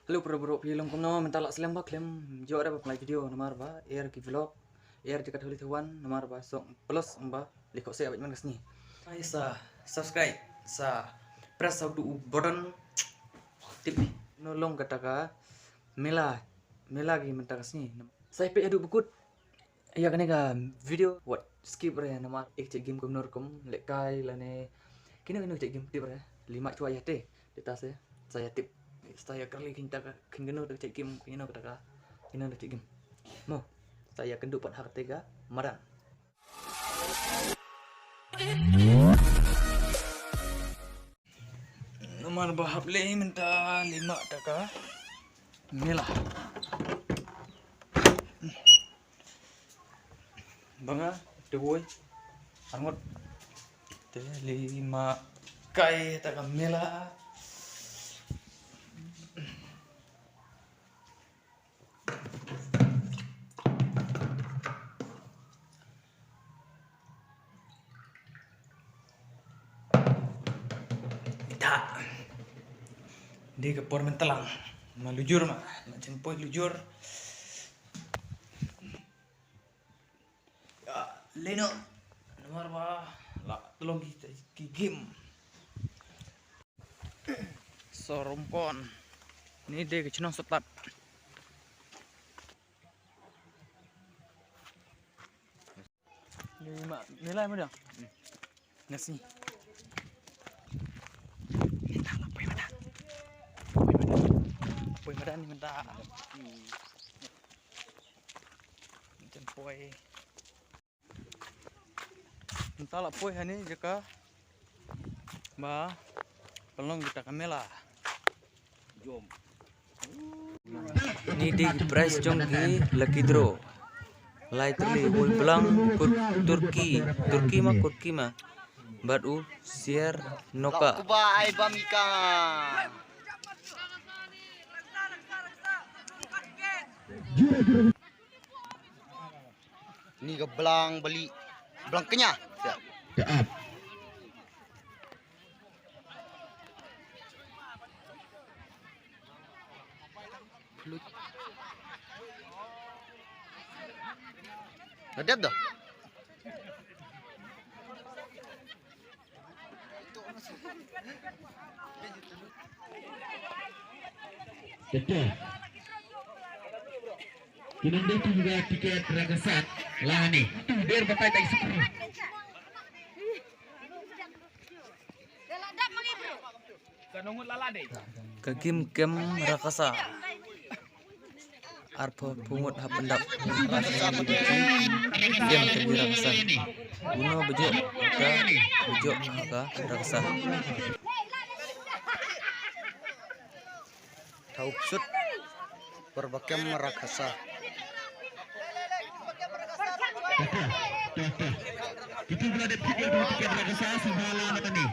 Halo bro, film kuno minta lak selam bak lem jo ada play video nomor ba air ki vlog air dekat huli tuan nomor ba so plus ba liko saya abit mangas ni. Sa subscribe sa press du button tip nolong kataka mela ki minta kasni. Saya pe adu bukut ya kene ka video what skip re nomor ek cek game kumnor kum lekai lane kini cek game tip re 5 cuai te data saya tip saya kali kita kena cek game kena cek game mo saya akan dapat hak tega marang nomor bahap le minta 5 taka inilah banga dewoy angot 5 kai taka mela di kepor mentelang malujur mah macam poin lujur ya leno nomor ba la tolong kita game sorompon ini dia kecenong setat nilai mana nasi Poi madan ni minta macam poi minta lah poi hani jika ba pelong kita kamera jom ini di price jong ki lucky draw lai terli poi pelang Turki mah baru share noka kubai bamika ini ke belang beli belang kenyah Ngedep dah. Betul. Kinanda tu juga tiket ragasat lah ni. Biar bapak tak sepuluh. Kagim kem rakasa arpo pungut hapendap rakasa game kagim rakasa guno bejo ka rakasa Tauksud berbakem rakasa. Kita berada tiket rakasa sebelah ni.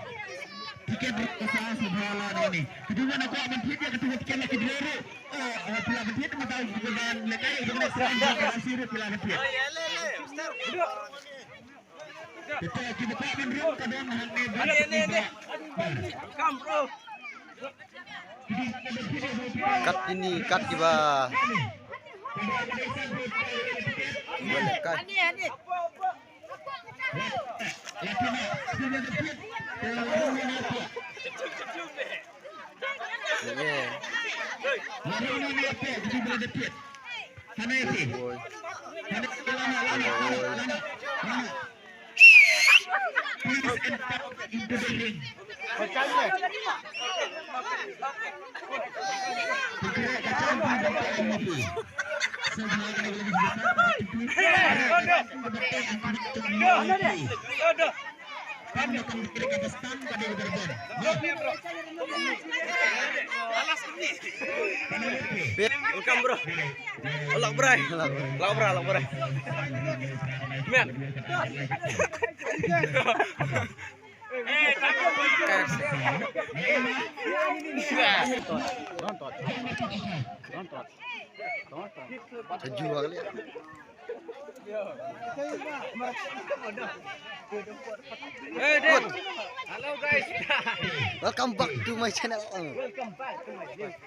Tiket rakasa sebelah ni. Kita nak aku ambil tiket tiket lagi dulu. Oh, pula tiket mah tahu bukan lekai dengan serang sirup pula tiket. Kita pakai dulu kadang hang Come bro. Kat ini kat tiba. Boleh kat. Welcome bro. Lak bray. Men. Nonton. Sejual kali ya. Good. Hello guys. Welcome back to my channel. Welcome back to my channel.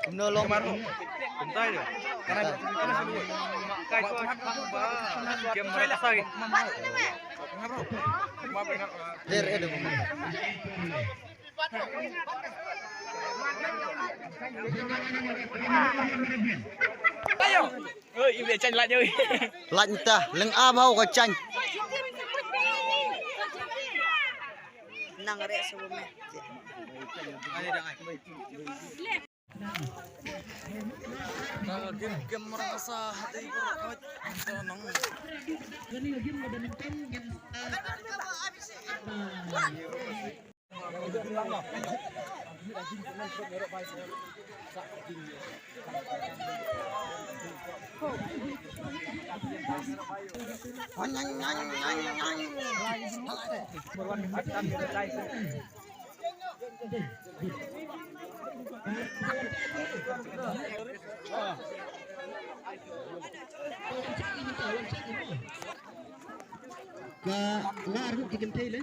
Menolong. Bentar dia. Karena semua. Makai ba. Game mereka lagi. There ada. Ayo. Ơi, im để tranh lại chơi. Lạnh ta, lưng am hau ka chanh. Nang rek sebelumnya. Game merasa hati berat. Tenang. Và la rút thì kiếm thấy lấy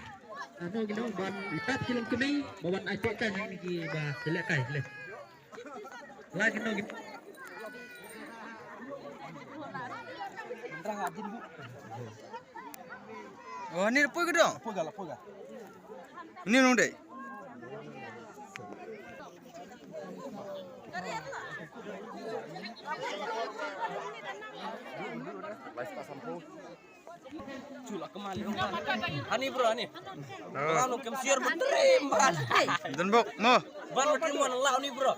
nó cái nó bàn tát cái lông cái này mà bạn ai chạy cái này thì bà sẽ lại cày lên la cái nó cái Oh, ni apa ke dong? Poga. Ni nong deh. Cula kemali. Ani bro ani. Kalau kem siar beterim ban. Dan bok, mo. Ban beterim ban lau ni bro.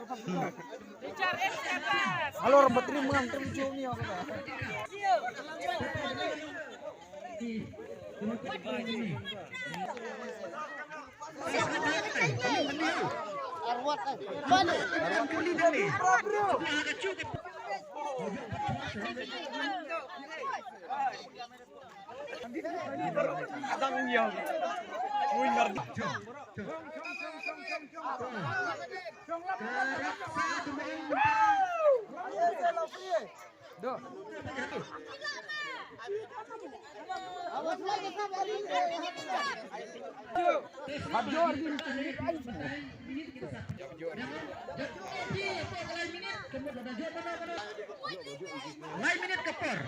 Halo orang beterim mengantar jauh ni aku. lain minit kepor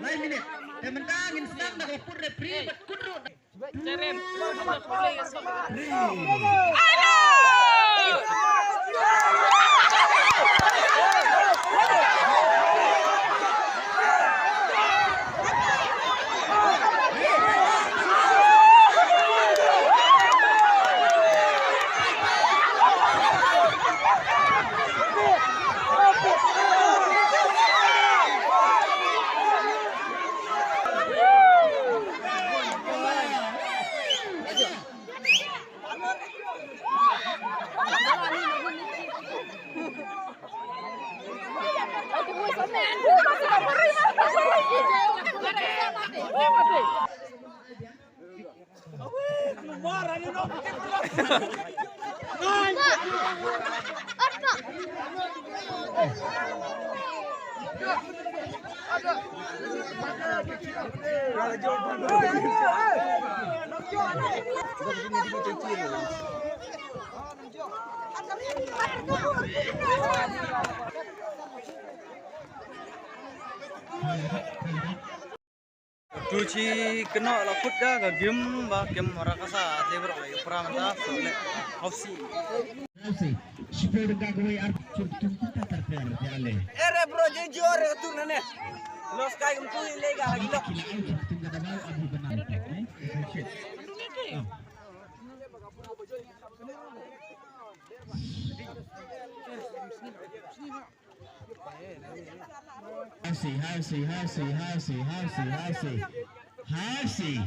lain minit yang mentangin senang nak kepor repri berkudut Cuci kena laput dah ke game ba game merakasa lebar oleh peramata oleh hausi. Supaya dengan kau yang cukup kita terpilih terpilih. Ere bro jujur tu nene. Los kai kem tu lega lagi dok. Hasi.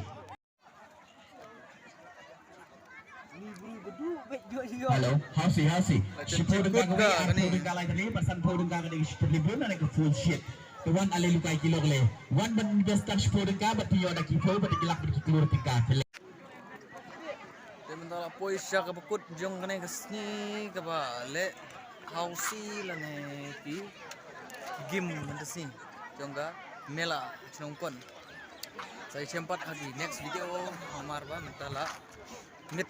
Halo, hasi. Supaya dengan kau yang dengan lain tadi, pasal kau dengan kau seperti mana nak full shit. Tuan alih lukai kilo le. Wan berinvestasi supaya dengan berarti ada kilo, berarti kelak berkilur tingkat. Sementara pois siya kapakut jong kanay kasni kaba le hausi lane ki game mentasni jongga mela chongkon. Saya sempat lagi next video amar ba mentala mit